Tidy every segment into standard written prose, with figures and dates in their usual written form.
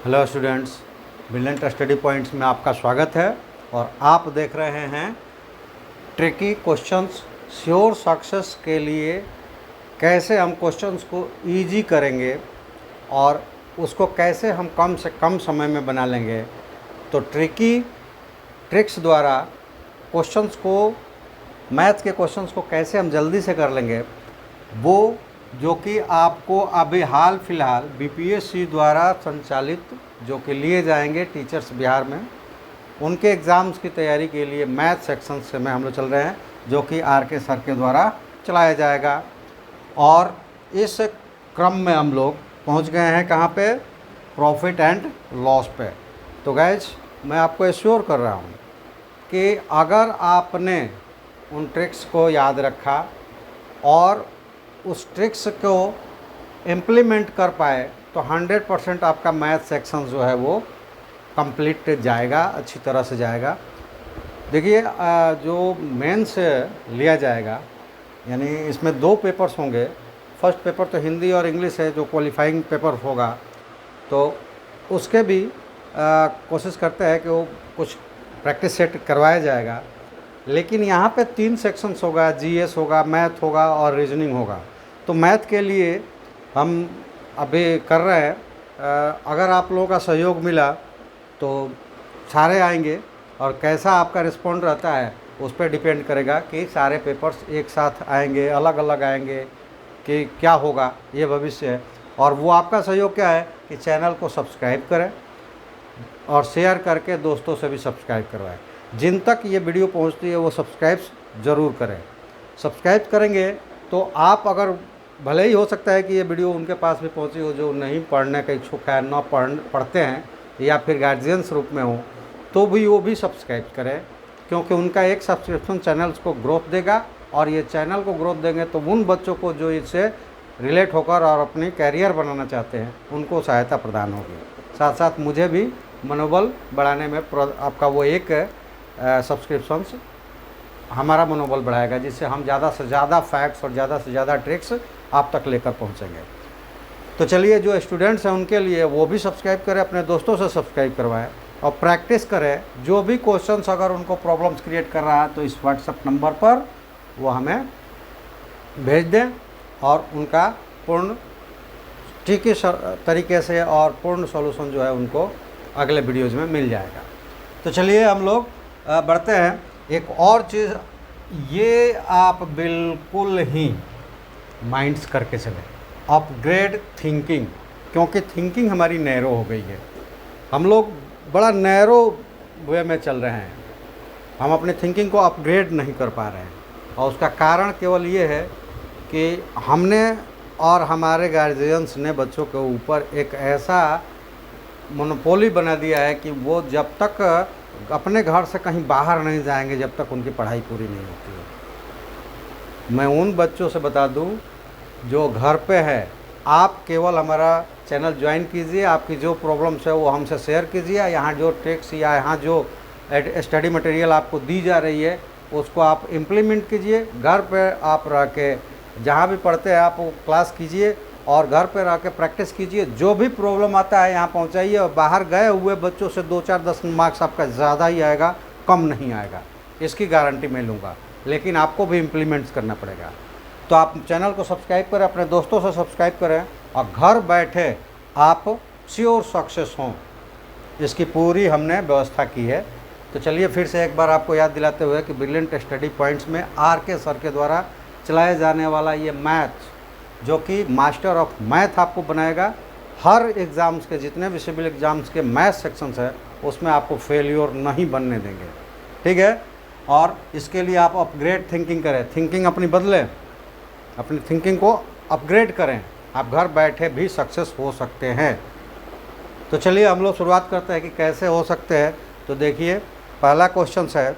Hello students, brilliant study points में आपका स्वागत है और आप देख रहे हैं ट्रिकी क्वेश्चंस श्योर सक्सेस के लिए कैसे हम क्वेश्चंस को इजी करेंगे और उसको कैसे हम कम से कम समय में बना लेंगे। तो ट्रिकी ट्रिक्स द्वारा क्वेश्चंस को, मैथ के क्वेश्चंस को कैसे हम जल्दी से कर लेंगे, वो जो कि आपको अभी हाल फिलहाल बीपीएससी द्वारा संचालित जो कि लिए जाएंगे टीचर्स बिहार में, उनके एग्ज़ाम्स की तैयारी के लिए मैथ सेक्शन से में हम लोग चल रहे हैं, जो कि आर के सर के द्वारा चलाया जाएगा। और इस क्रम में हम लोग पहुंच गए हैं कहाँ पे? प्रॉफिट एंड लॉस पे। तो गाइज, मैं आपको एश्योर कर रहा हूँ कि अगर आपने उन ट्रिक्स को याद रखा और उस ट्रिक्स को इम्प्लीमेंट कर पाए तो 100% आपका मैथ सेक्शन जो है वो कंप्लीट जाएगा, अच्छी तरह से जाएगा। देखिए, जो मेंस लिया जाएगा, यानी इसमें 2 पेपर्स होंगे। फर्स्ट पेपर तो हिंदी और इंग्लिश है, जो क्वालिफाइंग पेपर होगा, तो उसके भी कोशिश करते हैं कि वो कुछ प्रैक्टिस सेट करवाया जाएगा। लेकिन यहाँ पे 3 सेक्शंस होगा, जीएस होगा, मैथ होगा और रीजनिंग होगा। तो मैथ के लिए हम अभी कर रहे हैं, अगर आप लोगों का सहयोग मिला तो सारे आएंगे, और कैसा आपका रिस्पॉन्ड रहता है उस पर डिपेंड करेगा कि सारे पेपर्स एक साथ आएंगे, अलग अलग आएंगे, कि क्या होगा, ये भविष्य है। और वो आपका सहयोग क्या है कि चैनल को सब्सक्राइब करें और शेयर करके दोस्तों से भी सब्सक्राइब करवाएं। जिन तक ये वीडियो पहुंचती है वो सब्सक्राइब ज़रूर करें। सब्सक्राइब करेंगे तो आप, अगर भले ही हो सकता है कि ये वीडियो उनके पास भी पहुंची हो जो नहीं पढ़ने का इच्छुक है, ना पढ़ते हैं, या फिर गार्जियंस रूप में हो, तो भी वो भी सब्सक्राइब करें, क्योंकि उनका एक सब्सक्रिप्शन चैनल्स को ग्रोथ देगा, और ये चैनल को ग्रोथ देंगे तो उन बच्चों को जो इससे रिलेट होकर और अपनी कैरियर बनाना चाहते हैं उनको सहायता प्रदान होगी। साथ साथ मुझे भी मनोबल बढ़ाने में आपका वो एक सब्सक्रिप्शंस हमारा मनोबल बढ़ाएगा, जिससे हम ज़्यादा से ज़्यादा फैक्ट्स और ज़्यादा से ज़्यादा ट्रिक्स आप तक लेकर पहुंचेंगे। तो चलिए, जो स्टूडेंट्स हैं उनके लिए वो भी सब्सक्राइब करें, अपने दोस्तों से सब्सक्राइब करवाएं और प्रैक्टिस करें। जो भी क्वेश्चंस अगर उनको प्रॉब्लम्स क्रिएट कर रहा है तो इस व्हाट्सएप नंबर पर वो हमें भेज दें, और उनका पूर्ण ठीक ही तरीके से और पूर्ण सॉल्यूशन जो है उनको अगले वीडियोज़ में मिल जाएगा। तो चलिए हम लोग बढ़ते हैं। एक और चीज़ ये आप बिल्कुल ही माइंड्स करके चलें, अपग्रेड थिंकिंग, क्योंकि थिंकिंग हमारी नैरो हो गई है। हम लोग बड़ा नैरो वे में चल रहे हैं, हम अपनी थिंकिंग को अपग्रेड नहीं कर पा रहे हैं, और उसका कारण केवल ये है कि हमने और हमारे गार्जियंस ने बच्चों के ऊपर एक ऐसा मोनोपोली बना दिया है कि वो जब तक अपने घर से कहीं बाहर नहीं जाएंगे जब तक उनकी पढ़ाई पूरी नहीं होती है। मैं उन बच्चों से बता दूं जो घर पे है, आप केवल हमारा चैनल ज्वाइन कीजिए, आपकी जो प्रॉब्लम्स है वो हमसे शेयर कीजिए। यहाँ जो ट्रिक्स या यहाँ जो स्टडी मटेरियल आपको दी जा रही है उसको आप इम्प्लीमेंट कीजिए। घर पे आप रह के जहाँ भी पढ़ते हैं आप वो क्लास कीजिए, और घर पे रह के प्रैक्टिस कीजिए। जो भी प्रॉब्लम आता है यहाँ पहुँचाइए, और बाहर गए हुए बच्चों से 2-4-10 मार्क्स आपका ज़्यादा ही आएगा, कम नहीं आएगा, इसकी गारंटी मैं लूँगा। लेकिन आपको भी इम्प्लीमेंट्स करना पड़ेगा। तो आप चैनल को सब्सक्राइब करें, अपने दोस्तों से सब्सक्राइब करें, और घर बैठे आप श्योर सक्सेस हों, इसकी पूरी हमने व्यवस्था की है। तो चलिए फिर से एक बार आपको याद दिलाते हुए कि ब्रिलियंट स्टडी पॉइंट्स में आर के सर के द्वारा चलाया जाने वाला ये मैथ, जो कि मास्टर ऑफ मैथ आपको बनाएगा। हर एग्ज़ाम्स के, जितने भी सिविल एग्ज़ाम्स के मैथ सेक्शंस है, उसमें आपको फेल्योर नहीं बनने देंगे, ठीक है। और इसके लिए आप अपग्रेड थिंकिंग करें, थिंकिंग अपनी बदलें, अपनी थिंकिंग को अपग्रेड करें, आप घर बैठे भी सक्सेस हो सकते हैं। तो चलिए हम लोग शुरुआत करते हैं कि कैसे हो सकते हैं। तो देखिए, पहला क्वेश्चन है,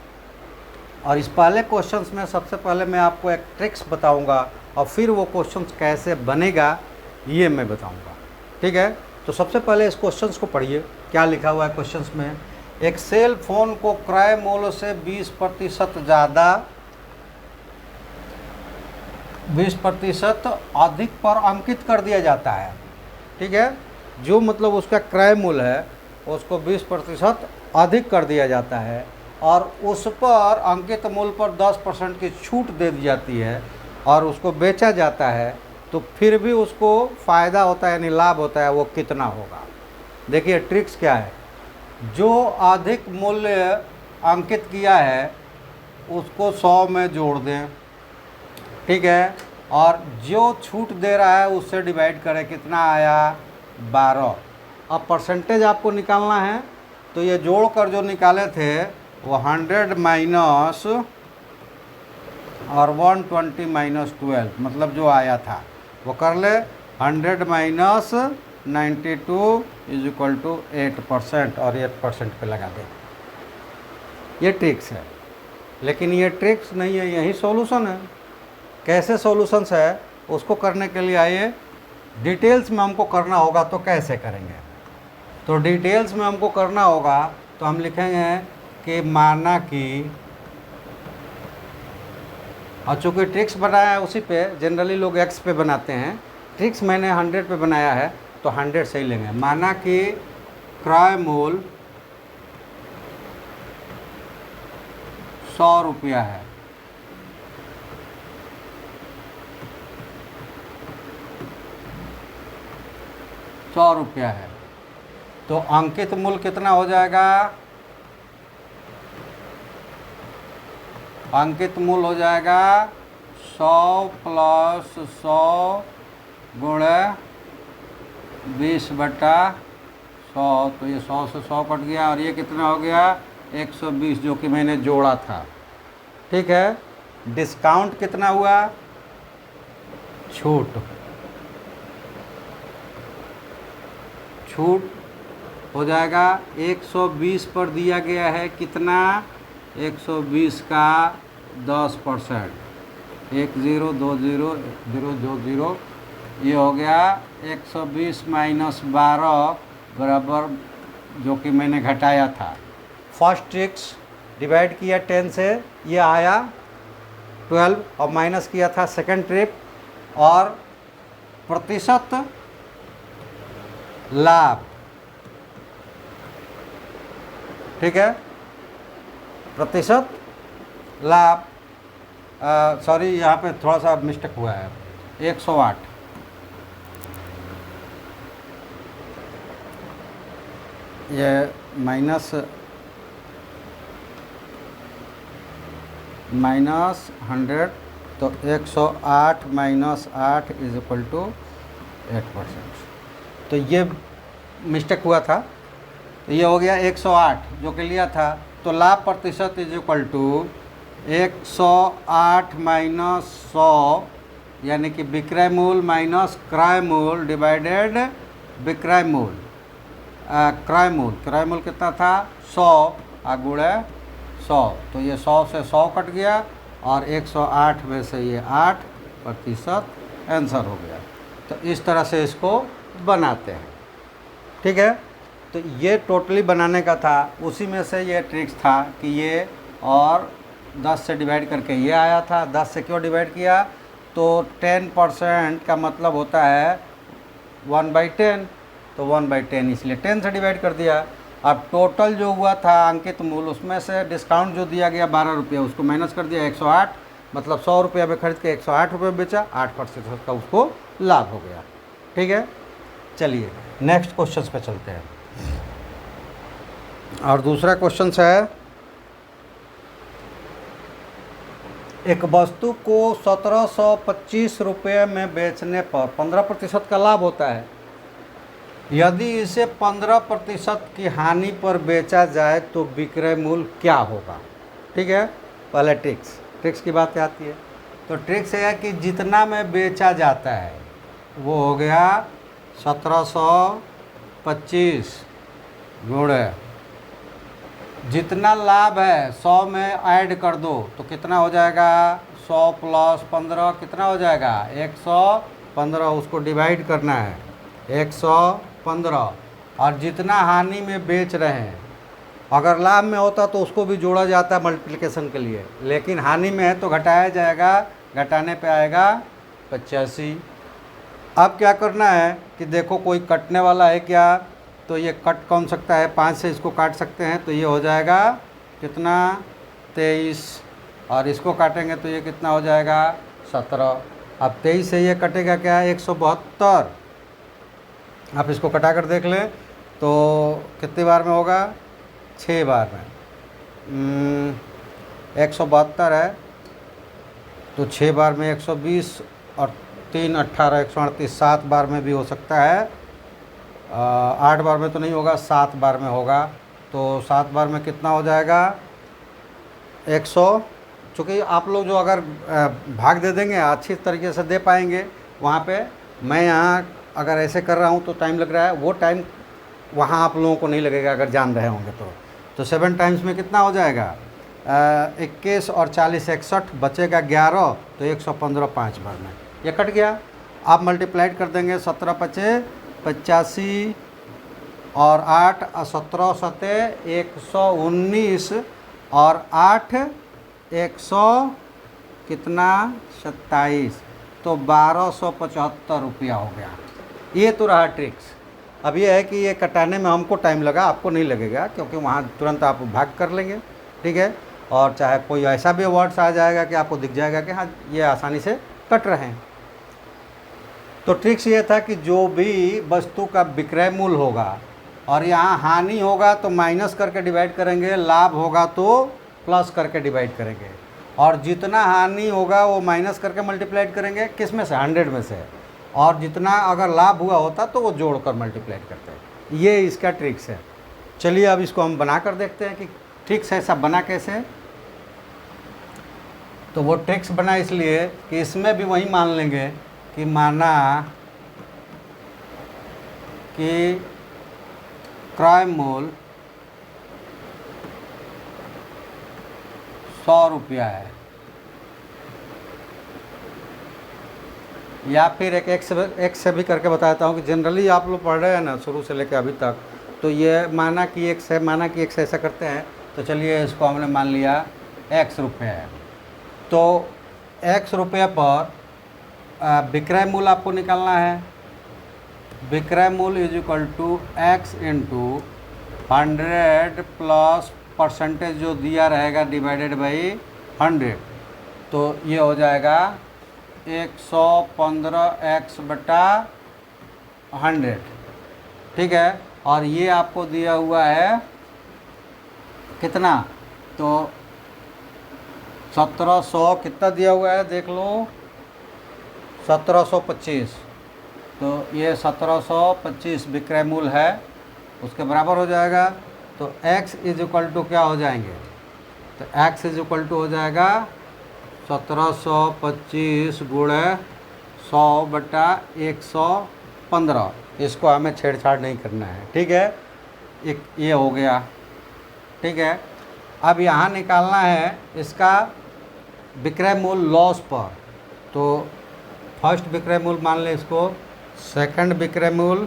और इस पहले क्वेश्चंस में सबसे पहले मैं आपको एक ट्रिक्स बताऊंगा, और फिर वो क्वेश्चंस कैसे बनेगा ये मैं बताऊंगा, ठीक है। तो सबसे पहले इस क्वेश्चंस को पढ़िए, क्या लिखा हुआ है क्वेश्चंस में। एक सेल फोन को क्रय मूल्य से 20% ज़्यादा, 20% अधिक पर अंकित कर दिया जाता है, ठीक है। जो मतलब उसका क्रय मूल्य है उसको 20% अधिक कर दिया जाता है और उस पर अंकित मूल्य पर 10% की छूट दे दी जाती है और उसको बेचा जाता है, तो फिर भी उसको फ़ायदा होता है यानी लाभ होता है, वो कितना होगा। देखिए ट्रिक्स क्या है, जो अधिक मूल्य अंकित किया है उसको 100 में जोड़ दें, ठीक है, और जो छूट दे रहा है उससे डिवाइड करें, कितना आया 12। अब परसेंटेज आपको निकालना है, तो ये जोड़कर जो निकाले थे वो 100 माइनस और 120 माइनस 12 मतलब जो आया था वो कर ले। 100 माइनस 92 इज इक्वल टू 8% और 8% पे लगा दे। ये ट्रिक्स है, लेकिन ये ट्रिक्स नहीं है, यही सॉल्यूशन है। कैसे सॉल्यूशंस है उसको करने के लिए आइए डिटेल्स में हमको करना होगा, तो कैसे करेंगे। तो डिटेल्स में हमको करना होगा तो हम लिखेंगे कि माना कि, और चूँकि ट्रिक्स बनाया है उसी पे, जनरली लोग एक्स पे बनाते हैं, ट्रिक्स मैंने 100 पे बनाया है तो 100 से ही लेंगे। माना कि क्रय मूल्य 100 रुपया है, तो अंकित मूल्य कितना हो जाएगा, अंकित मूल्य हो जाएगा 100 प्लस 100 गुणे 20/100, तो ये 100 से 100 कट गया और ये कितना हो गया 120 जो कि मैंने जोड़ा था, ठीक है। डिस्काउंट कितना हुआ, छूट हो जाएगा 120 पर दिया गया है कितना, 120 का 10%, 1 0 2 0 0 2 0, ये हो गया 120 माइनस 12 बराबर जो कि मैंने घटाया था। फर्स्ट ट्रिक्स डिवाइड किया 10 से, ये आया 12 और माइनस किया था सेकंड ट्रिक, और प्रतिशत लाभ, ठीक है, प्रतिशत लाभ, सॉरी यहाँ पे थोड़ा सा मिस्टेक हुआ है, 108, ये माइनस 100, तो 108 माइनस 8 इज इक्वल टू 8%, तो ये मिस्टेक हुआ था, तो ये हो गया 108 जो कि लिया था, तो लाभ प्रतिशत इज इक्वल टू 108 माइनस 100 यानी कि विक्रय मूल्य माइनस क्रय मूल्य डिवाइडेड विक्रय मूल्य, क्रय मूल्य कितना था 100 गुणे 100, तो ये 100 से 100 कट गया और 108 में से ये 8% आंसर हो गया। तो इस तरह से इसको बनाते हैं, ठीक है। तो ये टोटली बनाने का था, उसी में से ये ट्रिक्स था कि ये और 10 से डिवाइड करके ये आया था। 10 से क्यों डिवाइड किया, तो 10% का मतलब होता है 1/10, तो 1/10 इसलिए 10 से डिवाइड कर दिया। अब टोटल जो हुआ था अंकित मूल्य, उसमें से डिस्काउंट जो दिया गया 12 रुपये, उसको माइनस कर दिया 108, मतलब 100 रुपये में खरीद के 108 रुपये बेचा, 8% का उसको लाभ हो गया, ठीक है। चलिए नेक्स्ट क्वेश्चन पे चलते हैं, और दूसरा क्वेश्चन है, एक वस्तु को 1725 रुपये में बेचने पर 15% का लाभ होता है। यदि इसे 15% की हानि पर बेचा जाए तो विक्रय मूल्य क्या होगा, ठीक है। पहले ट्रिक्स की बात आती है, तो ट्रिक्स है कि जितना में बेचा जाता है वो हो गया 1725 गुणे जितना लाभ है 100 में ऐड कर दो, तो कितना हो जाएगा 100 प्लस 15 कितना हो जाएगा 115, उसको डिवाइड करना है 115, और जितना हानि में बेच रहे हैं, अगर लाभ में होता तो उसको भी जोड़ा जाता मल्टीप्लिकेशन के लिए, लेकिन हानि में है तो घटाया जाएगा, घटाने पे आएगा 85, अब क्या करना है कि देखो कोई कटने वाला है क्या, तो ये कट कौन सकता है, 5 से इसको काट सकते हैं, तो ये हो जाएगा कितना 23, और इसको काटेंगे तो ये कितना हो जाएगा 17। अब 23 से ये कटेगा क्या, 172। आप इसको कटा कर देख लें तो कितनी बार में होगा, 6 बार में। 172 है तो 6 बार में 120 और 3 18 138, 7 बार में भी हो सकता है। 8 बार में तो नहीं होगा, 7 बार में होगा। तो 7 बार में कितना हो जाएगा 100। चूँकि आप लोग जो अगर भाग दे देंगे अच्छी तरीके से दे पाएंगे वहाँ पे, मैं यहाँ अगर ऐसे कर रहा हूँ तो टाइम लग रहा है, वो टाइम वहाँ आप लोगों को नहीं लगेगा अगर जान रहे होंगे तो 7 टाइम्स में कितना हो जाएगा 21 और 40 61, बचेगा 11, तो 115 5 बार में ये कट गया। आप मल्टीप्लाइड कर देंगे, 17 पचे 85 और 8 17 सते 119 और 8 100 कितना 27, तो 1275 रुपया हो गया। ये तो रहा ट्रिक्स। अब ये है कि ये कटाने में हमको टाइम लगा, आपको नहीं लगेगा क्योंकि वहाँ तुरंत आप भाग कर लेंगे, ठीक है। और चाहे कोई ऐसा भी वर्ड्स आ जाएगा कि आपको दिख जाएगा कि हाँ ये आसानी से कट रहे हैं। तो ट्रिक्स ये था कि जो भी वस्तु का विक्रय मूल्य होगा और यहाँ हानि होगा तो माइनस करके डिवाइड करेंगे, लाभ होगा तो प्लस करके डिवाइड करेंगे, और जितना हानि होगा वो माइनस करके मल्टीप्लाइड करेंगे, किस में से 100 में से, और जितना अगर लाभ हुआ होता तो वो जोड़कर मल्टीप्लाइड करते हैं। ये इसका ट्रिक्स है। चलिए अब इसको हम बना कर देखते हैं कि ट्रिक्स ऐसा बना कैसे। तो वो ट्रिक्स बना इसलिए कि इसमें भी वही मान लेंगे कि माना कि क्रय मूल्य 100 रुपया है, या फिर एक से भी करके बताता हूँ कि जनरली आप लोग पढ़ रहे हैं ना शुरू से लेकर अभी तक, तो ये माना कि एक से ऐसा करते हैं। तो चलिए इसको हमने मान लिया x रुपये है, तो x रुपये पर विक्रय मूल्य आपको निकालना है। विक्रय मूल्य is equal to x into 100 plus percentage जो दिया रहेगा डिवाइडेड बाई 100, तो ये हो जाएगा 115x बटा 100, ठीक है। और ये आपको दिया हुआ है कितना, तो 1700 कितना दिया हुआ है देख लो, 1725, तो ये 1725 विक्रय मूल्य है, उसके बराबर हो जाएगा। तो x इज इक्वल टू क्या हो जाएंगे, तो x इज इक्वल टू हो जाएगा 1725 गुणे 100 बटा 115। इसको हमें छेड़छाड़ नहीं करना है, ठीक है। एक ये हो गया, ठीक है। अब यहाँ निकालना है इसका विक्रय मूल्य लॉस पर, तो फर्स्ट विक्रय मूल्य मान लें इसको, सेकंड विक्रय मूल्य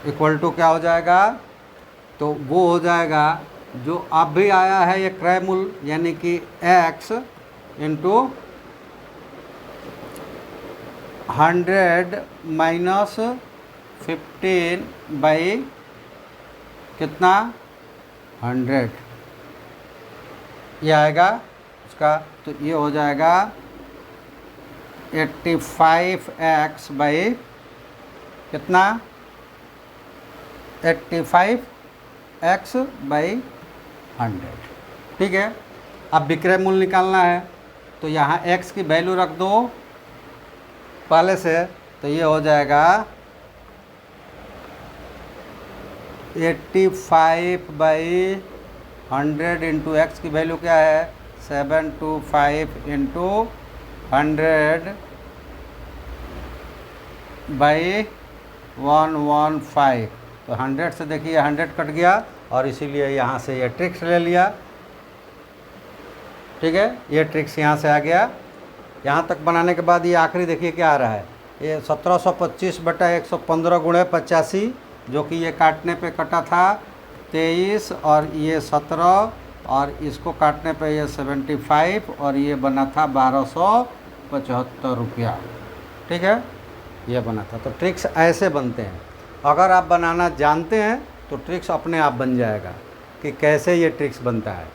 इक्वल टू क्या हो जाएगा, तो वो हो जाएगा जो अभी आया है ये क्रय मूल्य, यानी कि x इंटू 100 माइनस 15 बाई कितना 100, ये आएगा उसका। तो ये हो जाएगा 85x बाई कितना 85x बाई 100, ठीक है। अब विक्रय मूल्य निकालना है, तो यहाँ x की वैल्यू रख दो पहले से, तो ये हो जाएगा 85 बाई 100 इंटू एक्स की वैल्यू क्या है 725 इंटू 100 बाई 115, तो 100 से देखिए 100 कट गया, और इसीलिए यहाँ से ये ट्रिक्स ले लिया, ठीक है। ये ट्रिक्स यहाँ से आ गया। यहाँ तक बनाने के बाद ये आखिरी देखिए क्या आ रहा है, ये 1725 बटा 115 गुणे 85, जो कि ये काटने पे कटा था 23 और ये 17, और इसको काटने पे ये 75 और ये बना था 1275 रुपया। ठीक है, ये बना था। तो ट्रिक्स ऐसे बनते हैं। अगर आप बनाना जानते हैं तो ट्रिक्स अपने आप बन जाएगा कि कैसे ये ट्रिक्स बनता है।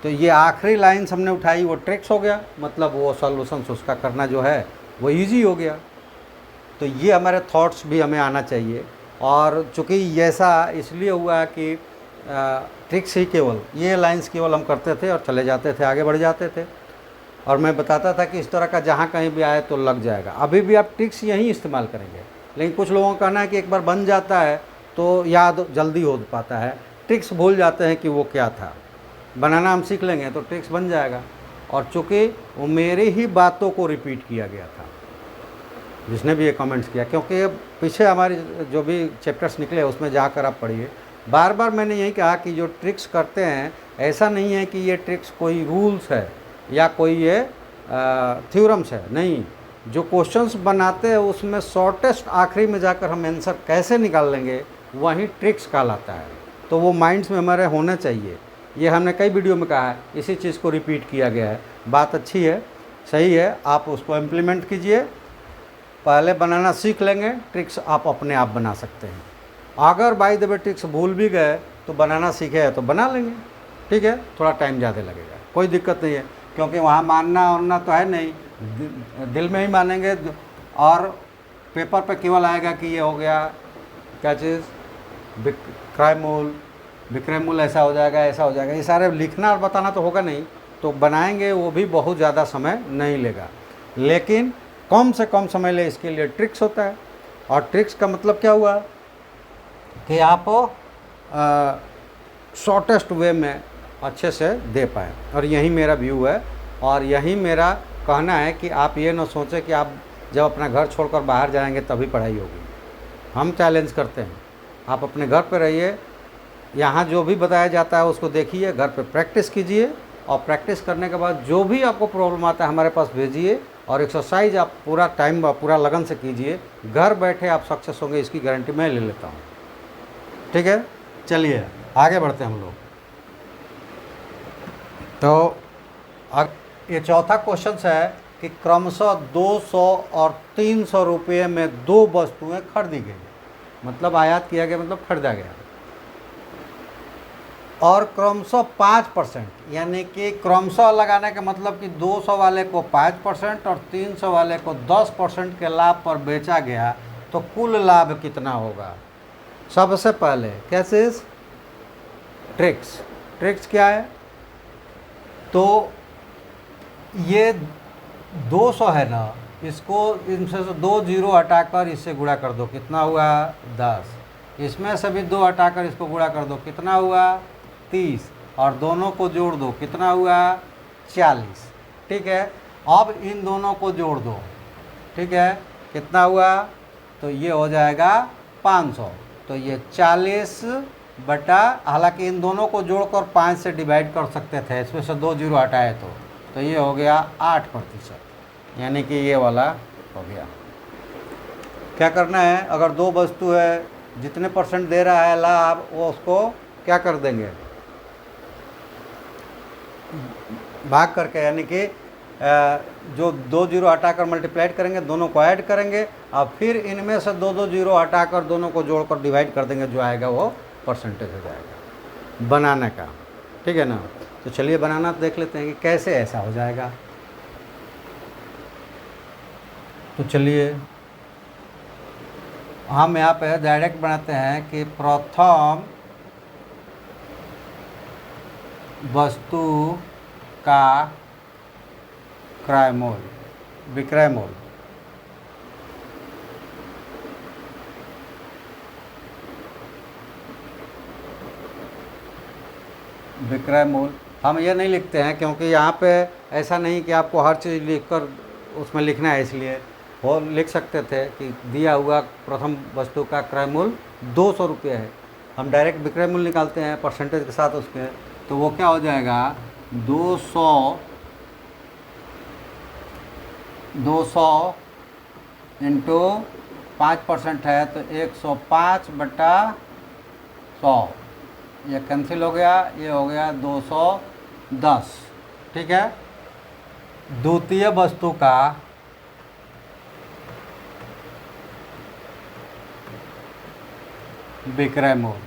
तो ये आखिरी लाइन्स हमने उठाई, वो ट्रिक्स हो गया, मतलब वो सॉल्यूशंस उसका करना जो है वो इजी हो गया। तो ये हमारे थॉट्स भी हमें आना चाहिए। और चूँकि ऐसा इसलिए हुआ कि ट्रिक्स ही केवल ये लाइन्स केवल हम करते थे और चले जाते थे, आगे बढ़ जाते थे, और मैं बताता था कि इस तरह का जहाँ कहीं भी आए तो लग जाएगा। अभी भी आप ट्रिक्स यहीं इस्तेमाल करेंगे, लेकिन कुछ लोगों का कहना है कि एक बार बन जाता है तो याद जल्दी हो पाता है, ट्रिक्स भूल जाते हैं कि वो क्या था। बनाना हम सीख लेंगे तो ट्रिक्स बन जाएगा। और चूँकि वो मेरी ही बातों को रिपीट किया गया था, जिसने भी ये कमेंट्स किया, क्योंकि पीछे हमारे जो भी चैप्टर्स निकले उसमें जाकर आप पढ़िए, बार बार मैंने यही कहा कि जो ट्रिक्स करते हैं ऐसा नहीं है कि ये ट्रिक्स कोई रूल्स है या कोई ये थ्योरम्स है, नहीं। जो क्वेश्चंस बनाते हैं उसमें शॉर्टेस्ट आखिरी में जाकर हम आंसर कैसे निकाल लेंगे, वही ट्रिक्स कहलाता है। तो वो माइंड्स में हमारे होना चाहिए। ये हमने कई वीडियो में कहा है, इसी चीज़ को रिपीट किया गया है। बात अच्छी है, सही है, आप उसको इम्प्लीमेंट कीजिए। पहले बनाना सीख लेंगे, ट्रिक्स आप अपने आप बना सकते हैं। अगर बाय द वे ट्रिक्स भूल भी गए तो बनाना सीखे है तो बना लेंगे, ठीक है। थोड़ा टाइम ज़्यादा लगेगा, कोई दिक्कत नहीं है, क्योंकि वहाँ मानना वानना तो है नहीं, दिल में ही मानेंगे। और पेपर पे केवल आएगा कि ये हो गया क्या चीज़, विक्रयमूल, विक्रयमूल ऐसा हो जाएगा, ऐसा हो जाएगा, ये सारे लिखना और बताना तो होगा नहीं। तो बनाएंगे वो भी बहुत ज़्यादा समय नहीं लेगा, लेकिन कम से कम समय ले, इसके लिए ट्रिक्स होता है। और ट्रिक्स का मतलब क्या हुआ कि आप शॉर्टेस्ट वे में अच्छे से दे पाएँ। और यही मेरा व्यू है, और यही मेरा कहना है कि आप ये ना सोचें कि आप जब अपना घर छोड़कर बाहर जाएंगे तभी पढ़ाई होगी। हम चैलेंज करते हैं, आप अपने घर पर रहिए, यहाँ जो भी बताया जाता है उसको देखिए, घर पे प्रैक्टिस कीजिए, और प्रैक्टिस करने के बाद जो भी आपको प्रॉब्लम आता है हमारे पास भेजिए, और एक्सरसाइज आप पूरा टाइम पूरा लगन से कीजिए। घर बैठे आप सक्सेस होंगे, इसकी गारंटी मैं ले लेता हूँ, ठीक है। चलिए आगे बढ़ते हैं हम लोग। तो ये चौथा क्वेश्चन है कि क्रमशः 200 और 300 रुपये में दो वस्तुएं खरीदी गई, मतलब आयात किया गया, मतलब खरीदा गया, और क्रमशः 5%, यानी कि क्रमशः लगाने का मतलब कि 200 वाले को 5% और 300 वाले को 10% के लाभ पर बेचा गया, तो कुल लाभ कितना होगा। सबसे पहले क्या चीज़, ट्रिक्स। ट्रिक्स क्या है, तो ये 200 है ना, इसको इनसे से 2 जीरो हटाकर इससे गुणा कर दो, कितना हुआ 10। इसमें से भी 2 हटाकर इसको गुणा कर दो, कितना हुआ 30, और दोनों को जोड़ दो, कितना हुआ 40, ठीक है। अब इन दोनों को जोड़ दो, ठीक है, कितना हुआ, तो ये हो जाएगा 500। तो ये 40 बटा, हालांकि इन दोनों को जोड़कर 5 से डिवाइड कर सकते थे, इसमें से 2 जीरो हटाए तो ये हो गया 8%, यानी कि ये वाला हो गया। क्या करना है, अगर दो वस्तु है, जितने परसेंट दे रहा है लाभ, वो उसको क्या कर देंगे, भाग करके, यानी कि जो 2 जीरो हटाकर मल्टीप्लाइड करेंगे, दोनों को ऐड करेंगे, और फिर इनमें से 2 जीरो हटाकर दोनों को जोड़कर डिवाइड कर देंगे, जो आएगा वो परसेंटेज हो जाएगा बनाने का, ठीक है ना। तो चलिए बनाना देख लेते हैं कि कैसे ऐसा हो जाएगा। तो चलिए हम यहाँ पे डायरेक्ट बनाते हैं कि प्रथम वस्तु का क्रय मूल्य, विक्रय मूल्य, विक्रय मूल्य हम ये नहीं लिखते हैं, क्योंकि यहाँ पे ऐसा नहीं कि आपको हर चीज़ लिखकर उसमें लिखना है, इसलिए वो लिख सकते थे कि दिया हुआ प्रथम वस्तु का क्रय मूल्य 200 रुपये है, हम डायरेक्ट विक्रय मूल्य निकालते हैं परसेंटेज के साथ उसके। तो वो क्या हो जाएगा, 200 इंटू 5% है तो 105 बटा 100, ये कैंसिल हो गया, ये हो गया 210, ठीक है। द्वितीय वस्तु का विक्रय मूल्य,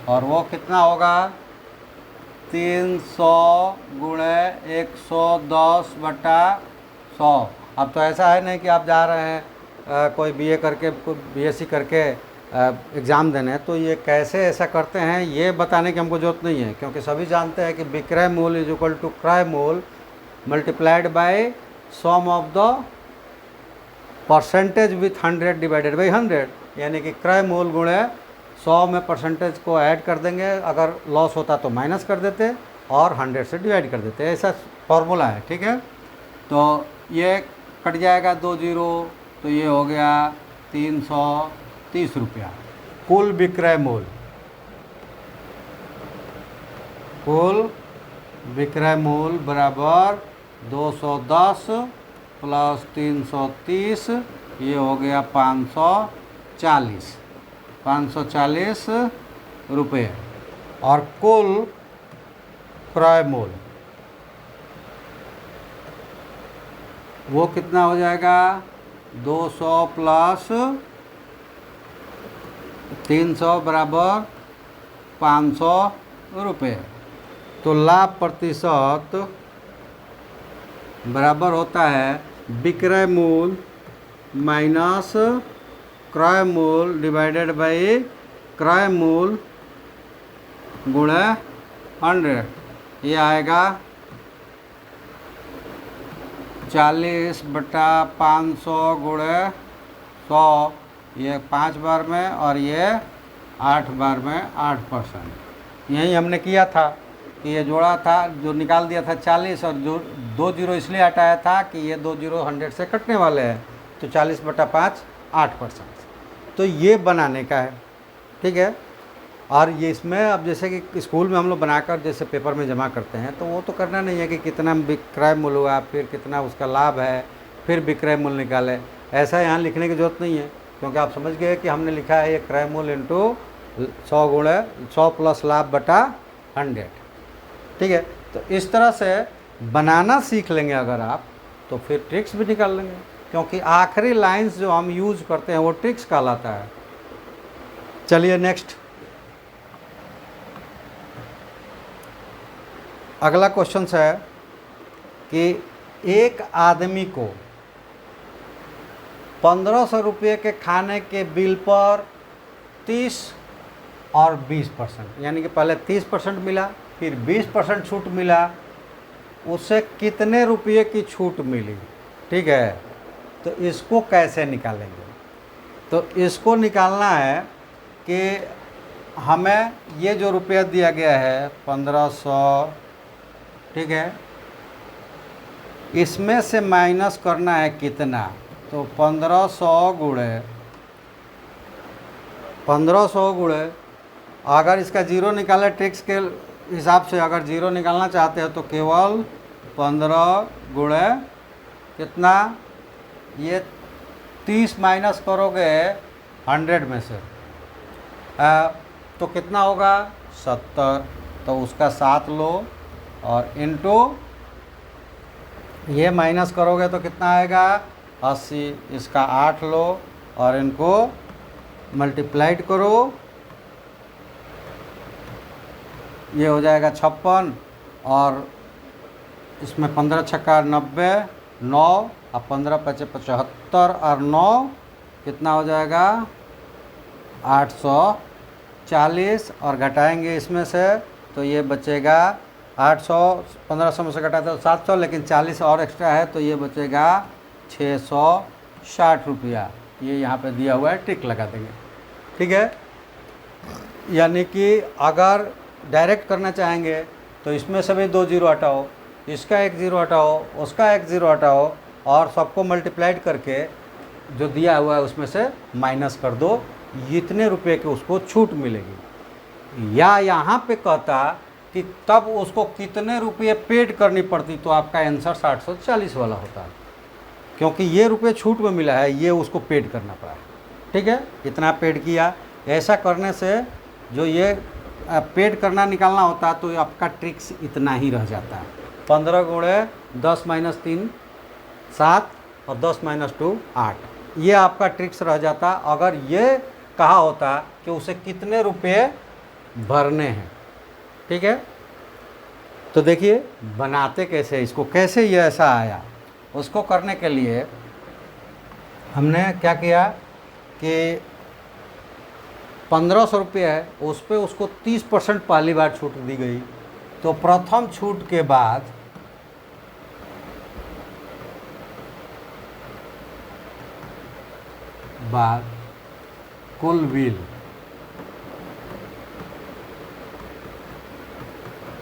और वो कितना होगा 300 गुणे 110/100। अब तो ऐसा है नहीं कि आप जा रहे हैं कोई बीए करके, कोई बीएससी करके एग्ज़ाम देने, तो ये कैसे ऐसा करते हैं ये बताने की हमको ज़रूरत नहीं है, क्योंकि सभी जानते हैं कि विक्रय मूल्य इज इक्वल टू क्रय मूल्य multiplied by sum of the percentage with 100 divided by 100, यानी कि क्रय मूल्य गुणे 100 में परसेंटेज को ऐड कर देंगे, अगर लॉस होता तो माइनस कर देते और 100 से डिवाइड कर देते, ऐसा फॉर्मूला है। ठीक है, तो ये कट जाएगा 2 जीरो, तो ये हो गया 330 रुपया कुल विक्रय मूल्य। कुल विक्रय मूल्य बराबर 210 प्लस 330, ये हो गया 540 रुपये। और कुल क्रय मूल्य वो कितना हो जाएगा 200 प्लस 300 बराबर 500 रुपये। तो लाभ प्रतिशत बराबर होता है विक्रय मूल्य माइनस क्रय मूल्य डिवाइडेड बाई क्रय मूल्य गुणे 100। ये आएगा 40/500 गुणे 100, ये 5 बार में और ये 8 बार में 8%। यही हमने किया था कि ये जोड़ा था, जो निकाल दिया था 40, और जो 2 जीरो इसलिए हटाया था कि ये 2 जीरो 100 से कटने वाले हैं, तो 40/5 8%। तो ये बनाने का है। ठीक है, और ये इसमें अब जैसे कि स्कूल में हम लोग बनाकर जैसे पेपर में जमा करते हैं, तो वो तो करना नहीं है कि कितना विक्रय मूल्य हुआ, फिर कितना उसका लाभ है, फिर विक्रय मूल्य निकाले, ऐसा यहाँ लिखने की ज़रूरत नहीं है, क्योंकि आप समझ गए कि हमने लिखा है ये क्रय मूल्य इंटू 100 गुणे 100 प्लस लाभ बटा 100। ठीक है, तो इस तरह से बनाना सीख लेंगे अगर आप, तो फिर ट्रिक्स भी निकाल लेंगे, क्योंकि आखिरी लाइंस जो हम यूज़ करते हैं वो ट्रिक्स कहलाता है। चलिए नेक्स्ट, अगला क्वेश्चन है कि एक आदमी को 1500 रुपये के खाने के बिल पर 30 और 20%, यानी कि पहले 30% मिला, फिर 20% छूट मिला, उससे कितने रुपये की छूट मिली। ठीक है, तो इसको कैसे निकालेंगे? तो इसको निकालना है कि हमें ये जो रुपया दिया गया है 1500, ठीक है, इसमें से माइनस करना है कितना, तो 1500 गुणे अगर इसका ज़ीरो निकाले ट्रिक्स के हिसाब से, अगर ज़ीरो निकालना चाहते हो तो केवल 15 गुणे कितना, ये 30 माइनस करोगे 100 में से, तो कितना होगा 70, तो उसका 7 लो और इनटू ये माइनस करोगे तो कितना आएगा 80, इसका 8 लो और इनको मल्टीप्लाइड करो, ये हो जाएगा 56, और इसमें 15 छक्का 90, 9 और 15 पचे 75, और 9 कितना हो जाएगा 840, और घटाएंगे इसमें से तो ये बचेगा 800, 1500 में से घटाते तो 700, लेकिन 40 और एक्स्ट्रा है तो ये बचेगा 660 रुपया। ये यहाँ पे दिया हुआ है, टिक लगा देंगे। ठीक है, यानी कि अगर डायरेक्ट करना चाहेंगे तो इसमें से भी 2 जीरो हटाओ, इसका 1 जीरो हटाओ, उसका 1 जीरो हटाओ, और सबको मल्टीप्लाइड करके जो दिया हुआ है उसमें से माइनस कर दो, इतने रुपए की उसको छूट मिलेगी। या यहाँ पे कहता कि तब उसको कितने रुपये पेड करनी पड़ती, तो आपका आंसर 740 वाला होता है, क्योंकि ये रुपये छूट में मिला है, ये उसको पेड करना पड़ा है। ठीक है, इतना पेड किया। ऐसा करने से जो ये पेड करना निकालना होता है तो आपका ट्रिक्स इतना ही रह जाता है। 15 गुणे 10 माइनस 3 7 और 10 माइनस 2 8, ये आपका ट्रिक्स रह जाता। अगर ये कहा होता कि उसे कितने रुपये भरने हैं। ठीक है, तो देखिए बनाते कैसे, इसको कैसे ये ऐसा आया। उसको करने के लिए हमने क्या किया कि 1500 रुपये है, उस पर उसको 30% पहली बार छूट दी गई। तो प्रथम छूट के बाद कुल बिल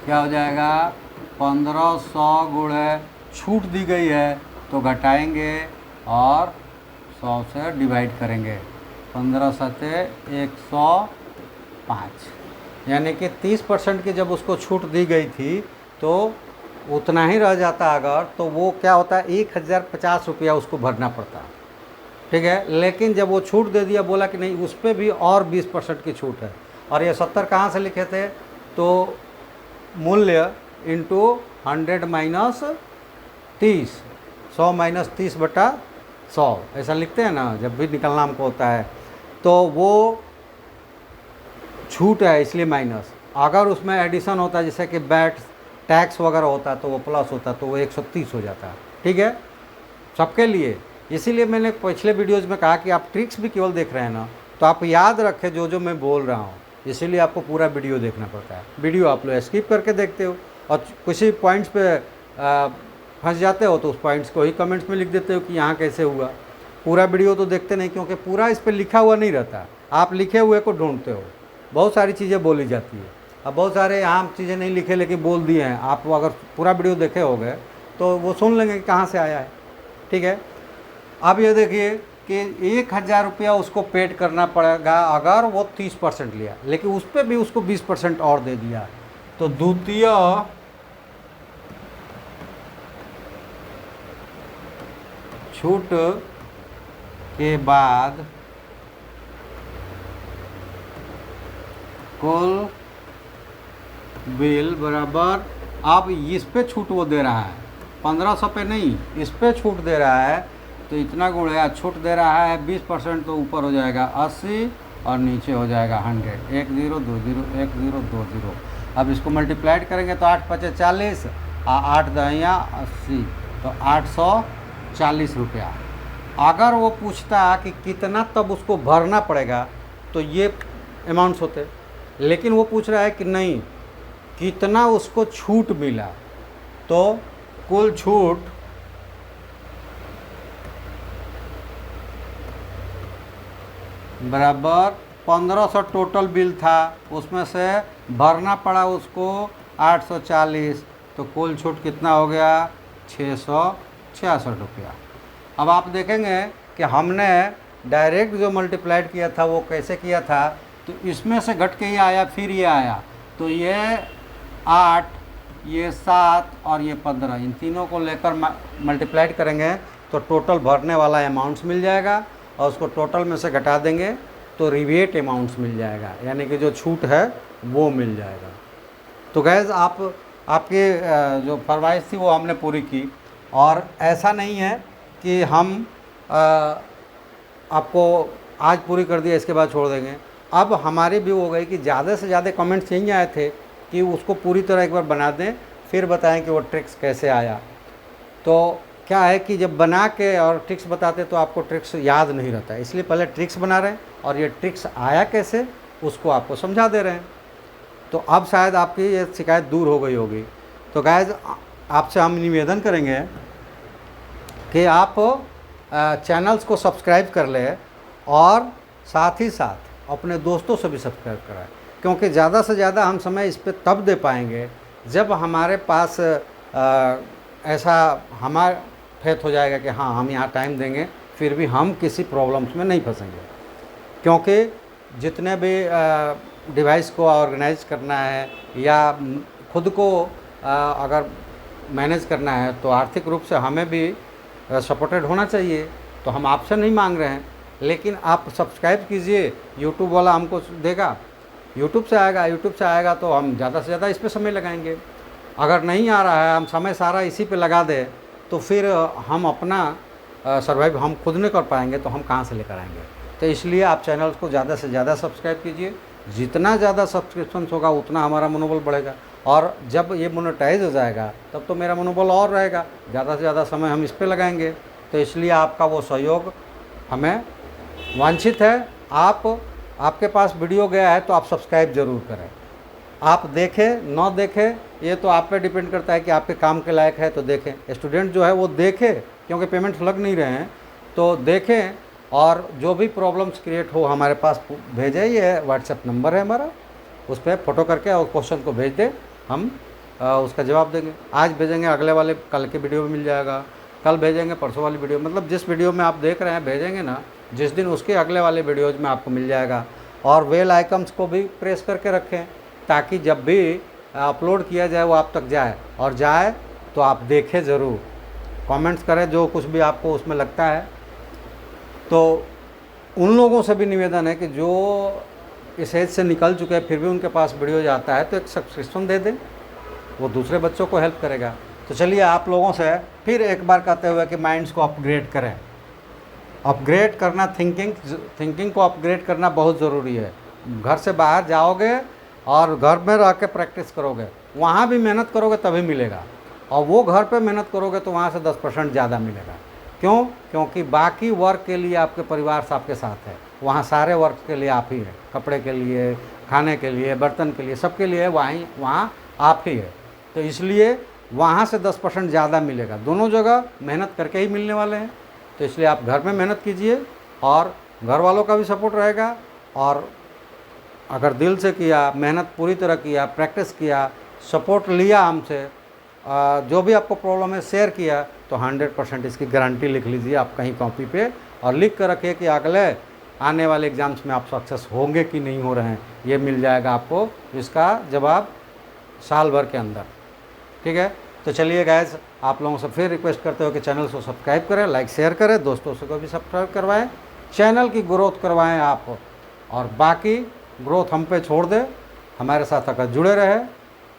क्या हो जाएगा, 1500 गुणे छूट दी गई है तो घटाएंगे और 100 से डिवाइड करेंगे। 15 सते 105, यानी कि 30% की जब उसको छूट दी गई थी तो उतना ही रह जाता अगर, तो वो क्या होता है 1050 रुपया उसको भरना पड़ता। ठीक है, लेकिन जब वो छूट दे दिया, बोला कि नहीं उस पर भी और 20% की छूट है। और ये 70 कहाँ से लिखे थे, तो मूल्य इंटू 100 माइनस 30, 100 माइनस 30 बटा 100 ऐसा लिखते हैं ना जब भी निकलना हमको होता है। तो वो छूट है इसलिए माइनस, अगर उसमें एडिशन होता है जैसे कि बैट टैक्स वगैरह होता तो वो प्लस होता, तो वो 130 हो जाता। ठीक है, सबके लिए। इसीलिए मैंने पिछले वीडियोज़ में कहा कि आप ट्रिक्स भी केवल देख रहे हैं ना, तो आप याद रखें जो मैं बोल रहा हूँ, इसीलिए आपको पूरा वीडियो देखना पड़ता है। वीडियो आप लोग स्किप करके देखते हो और किसी पॉइंट्स पे फंस जाते हो तो उस पॉइंट्स को ही कमेंट्स में लिख देते हो कि यहाँ कैसे हुआ। पूरा वीडियो तो देखते नहीं, क्योंकि पूरा इस पर लिखा हुआ नहीं रहता, आप लिखे हुए को ढूंढते हो। बहुत सारी चीज़ें बोली जाती है, अब बहुत सारे यहाँ चीज़ें नहीं लिखे लेकिन बोल दिए हैं। आप अगर पूरा वीडियो देखे होगे तो वो सुन लेंगे कि कहाँ से आया है। ठीक है, अब ये देखिए कि 1000 रुपया उसको पेड करना पड़ेगा अगर वो 30% लिया, लेकिन उस पर भी उसको 20% और दे दिया। तो द्वितीय छूट के बाद कुल बिल बराबर, अब इस पे छूट वो दे रहा है 1500 पे नहीं, इस पे छूट दे रहा है तो इतना गुणा छूट दे रहा है 20%, तो ऊपर हो जाएगा 80 और नीचे हो जाएगा 100, 1020 1020। अब इसको मल्टीप्लाइड करेंगे तो 8 पचे 40 और 8 दहिया 80, तो 840 रुपया। अगर वो पूछता कि कितना तब उसको भरना पड़ेगा तो ये अमाउंट्स होते, लेकिन वो पूछ रहा है कि नहीं कितना उसको छूट मिला, तो कुल छूट बराबर 1500 टोटल बिल था, उसमें से भरना पड़ा उसको 840, तो कुल छूट कितना हो गया 666 रुपया। अब आप देखेंगे कि हमने डायरेक्ट जो मल्टीप्लाइड किया था वो कैसे किया था, तो इसमें से घट के ये आया, फिर ये आया, तो ये 8, ये 7 और ये 15, इन तीनों को लेकर मल्टीप्लाइड करेंगे तो टोटल भरने वाला अमाउंट्स मिल जाएगा और उसको टोटल में से घटा देंगे तो रिबेट अमाउंट्स मिल जाएगा, यानी कि जो छूट है वो मिल जाएगा। तो गैस आपके जो फरमाइश थी वो हमने पूरी की, और ऐसा नहीं है कि हम आपको आज पूरी कर दिया इसके बाद छोड़ देंगे। अब हमारी भी हो गई कि ज़्यादा से ज़्यादा कमेंट्स यही आए थे कि उसको पूरी तरह एक बार बना दें फिर बताएं कि वो ट्रिक्स कैसे आया। तो क्या है कि जब बना के और ट्रिक्स बताते तो आपको ट्रिक्स याद नहीं रहता है, इसलिए पहले ट्रिक्स बना रहे हैं और ये ट्रिक्स आया कैसे उसको आपको समझा दे रहे हैं। तो अब शायद आपकी ये शिकायत दूर हो गई होगी। तो गाइस आपसे हम निवेदन करेंगे कि आप चैनल्स को सब्सक्राइब कर लें और साथ ही साथ अपने दोस्तों से भी सब्सक्राइब कराएं, क्योंकि ज़्यादा से ज़्यादा हम समय इस पर तब दे पाएंगे जब हमारे पास ऐसा हमारा फेथ हो जाएगा कि हाँ हम यहाँ टाइम देंगे, फिर भी हम किसी प्रॉब्लम्स में नहीं फंसेंगे। क्योंकि जितने भी डिवाइस को ऑर्गेनाइज करना है या खुद को अगर मैनेज करना है तो आर्थिक रूप से हमें भी सपोर्टेड होना चाहिए। तो हम आपसे नहीं मांग रहे हैं, लेकिन आप सब्सक्राइब कीजिए, यूट्यूब वाला हमको देगा, यूट्यूब से आएगा तो हम ज़्यादा से ज़्यादा इस पर समय लगाएंगे। अगर नहीं आ रहा है, हम समय सारा इसी पे लगा दें तो फिर हम अपना सर्वाइव हम खुद नहीं कर पाएंगे तो हम कहाँ से लेकर आएंगे। तो इसलिए आप चैनल को ज़्यादा से ज़्यादा सब्सक्राइब कीजिए। जितना ज़्यादा सब्सक्रिप्शन होगा उतना हमारा मनोबल बढ़ेगा, और जब ये मोनेटाइज हो जाएगा तब तो मेरा मनोबल और रहेगा, ज़्यादा से ज़्यादा समय हम इस पे लगाएंगे। तो इसलिए आपका वो सहयोग हमें वांछित है। आपके पास वीडियो गया है तो आप सब्सक्राइब ज़रूर करें। आप देखें न देखें ये तो आप पे डिपेंड करता है कि आपके काम के लायक है तो देखें। स्टूडेंट जो है वो देखे, क्योंकि पेमेंट्स लग नहीं रहे हैं, तो देखें और जो भी प्रॉब्लम्स क्रिएट हो हमारे पास भेजें। ये व्हाट्सएप नंबर है हमारा, उस पर फ़ोटो करके और क्वेश्चन को भेज दें, हम उसका जवाब देंगे। आज भेजेंगे, अगले वाले कल के वीडियो में मिल जाएगा, कल भेजेंगे परसों वाली वीडियो, मतलब जिस वीडियो में आप देख रहे हैं भेजेंगे ना, जिस दिन उसके अगले वाले वीडियोज़ में आपको मिल जाएगा। और बेल आइकन्स को भी प्रेस करके रखें ताकि जब भी अपलोड किया जाए वो आप तक जाए, और जाए तो आप देखें ज़रूर, कमेंट्स करें जो कुछ भी आपको उसमें लगता है। तो उन लोगों से भी निवेदन है कि जो इस एज से निकल चुके हैं फिर भी उनके पास वीडियो जाता है तो एक सब्सक्रिप्शन दे दें, वो दूसरे बच्चों को हेल्प करेगा। तो चलिए आप लोगों से फिर एक बार कहते हुए कि माइंड्स को अपग्रेड करें। अपग्रेड करना, थिंकिंग को अपग्रेड करना बहुत ज़रूरी है। घर से बाहर जाओगे और घर में रह के प्रैक्टिस करोगे, वहाँ भी मेहनत करोगे तभी मिलेगा, और वो घर पे मेहनत करोगे तो वहाँ से 10% ज़्यादा मिलेगा। क्यों? क्योंकि बाकी वर्क के लिए आपके परिवार से आपके साथ है, वहाँ सारे वर्क के लिए आप ही है, कपड़े के लिए, खाने के लिए, बर्तन के लिए, सबके लिए वहाँ आप ही है। तो इसलिए वहाँ से 10% ज़्यादा मिलेगा। दोनों जगह मेहनत करके ही मिलने वाले हैं। तो इसलिए आप घर में मेहनत कीजिए और घर वालों का भी सपोर्ट रहेगा, और अगर दिल से किया, मेहनत पूरी तरह किया, प्रैक्टिस किया, सपोर्ट लिया हमसे, जो भी आपको प्रॉब्लम है शेयर किया, तो 100% इसकी गारंटी लिख लीजिए आप कहीं कॉपी पे, और लिख कर रखिए कि अगले आने वाले एग्ज़ाम्स में आप सक्सेस होंगे कि नहीं हो रहे हैं। ये मिल जाएगा आपको इसका जवाब साल भर के अंदर। ठीक है, तो चलिए गाइस, आप लोगों से फिर रिक्वेस्ट करते हो कि चैनल को सब्सक्राइब करें, लाइक शेयर करें, दोस्तों से को भी सब्सक्राइब करवाएं, चैनल की ग्रोथ करवाएं आप, और बाकी ग्रोथ हम पे छोड़ दें। हमारे साथ अगर जुड़े रहे,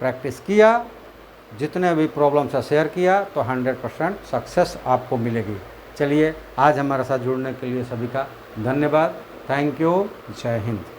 प्रैक्टिस किया, जितने भी प्रॉब्लम से शेयर किया, तो 100% सक्सेस आपको मिलेगी। चलिए, आज हमारे साथ जुड़ने के लिए सभी का धन्यवाद। Thank you. जय हिंद।